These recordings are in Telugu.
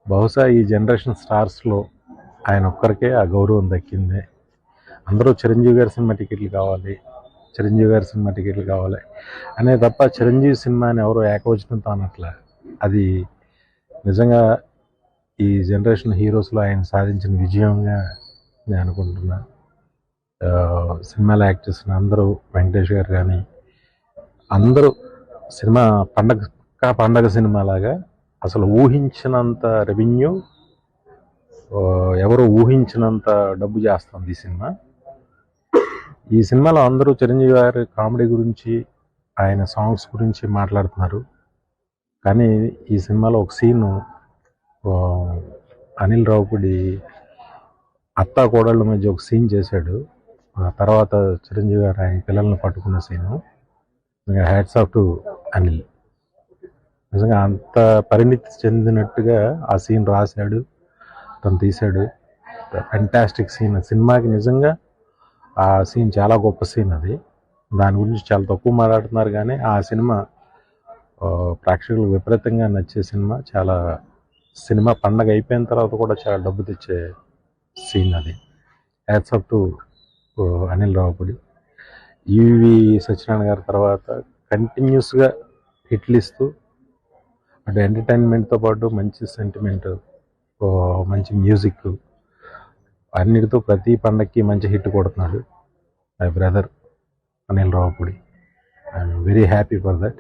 బహుశా ఈ జనరేషన్ స్టార్స్లో ఆయన ఒక్కరికే ఆ గౌరవం దక్కింది. అందరూ చిరంజీవి గారి సినిమా టికెట్లు కావాలి, చిరంజీవి గారి సినిమా టికెట్లు కావాలి అనే తప్ప చిరంజీవి సినిమా అని ఎవరో ఏకవచనంతో అనట్లే. అది నిజంగా ఈ జనరేషన్ హీరోస్లో ఆయన సాధించిన విజయంగా నేను అనుకుంటున్నా. సినిమాలో యాక్ట్ చేసిన అందరూ, వెంకటేష్ గారు కానీ అందరూ సినిమా పండగ సినిమాలాగా అసలు ఊహించినంత రెవెన్యూ, ఎవరు ఊహించినంత డబ్బు చేస్తుంది ఈ సినిమా. ఈ సినిమాలో అందరూ చిరంజీవి గారి కామెడీ గురించి, ఆయన సాంగ్స్ గురించి మాట్లాడుతున్నారు. కానీ ఈ సినిమాలో ఒక సీను అనిల్ రావుపూడి అత్తా కోడళ్ళ మధ్య ఒక సీన్ చేశాడు. తర్వాత చిరంజీవి గారు ఆయన పిల్లల్ని పట్టుకున్న scene. Hats off to Anil. నిజంగా అంత పరిణితి చెందినట్టుగా ఆ సీన్ రాశాడు, తను తీశాడు. Fantastic scene. సినిమాకి నిజంగా ఆ సీన్ చాలా గొప్ప సీన్. అది దాని గురించి చాలా తక్కువ మాట్లాడుతున్నారు, కానీ ఆ సినిమా ప్రేక్షకులకు విపరీతంగా నచ్చే సినిమా. సినిమా పండగ అయిపోయిన తర్వాత కూడా చాలా డబ్బు తెచ్చే సీన్ అది. Hats off to Anil Ravipudi. E V Satyanarayana గారి తర్వాత కంటిన్యూస్గా హిట్లు ఇస్తూ అటు ఎంటర్టైన్మెంట్తో పాటు మంచి సెంటిమెంట్, మంచి మ్యూజిక్ అన్నిటితో ప్రతి పండగకి మంచి హిట్ కొడుతున్నాడు my brother Anil Ravipudi. I'm very happy for that.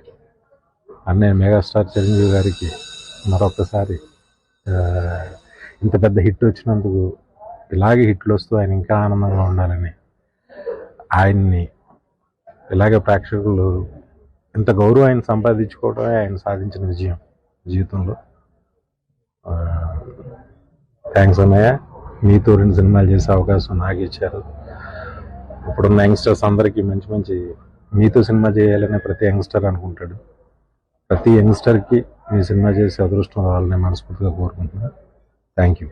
అన్నయ్య మెగాస్టార్ చిరంజీవి గారికి మరొకసారి ఇంత పెద్ద హిట్ వచ్చినందుకు, ఇలాగే హిట్లు వస్తూ ఆయన ఇంకా ఆనందంగా ఉండాలని, ఆయన్ని ఇలాగే ప్రేక్షకులు ఇంత గౌరవం ఆయన సంపాదించుకోవడమే ఆయన సాధించిన విజయం జీవితంలో. థ్యాంక్స్ అన్నయ్య. మీతో 2 సినిమాలు చేసే అవకాశం నాకు ఇచ్చారు. ఇప్పుడున్న యంగ్స్టర్స్ అందరికీ మంచి మీతో సినిమా చేయాలనే ప్రతి యంగ్స్టర్ అనుకుంటాడు. ప్రతి యంగ్స్టర్కి మీ సినిమా చేసే అదృష్టం రావాలని మనస్ఫూర్తిగా కోరుకుంటున్నాను. Thank you.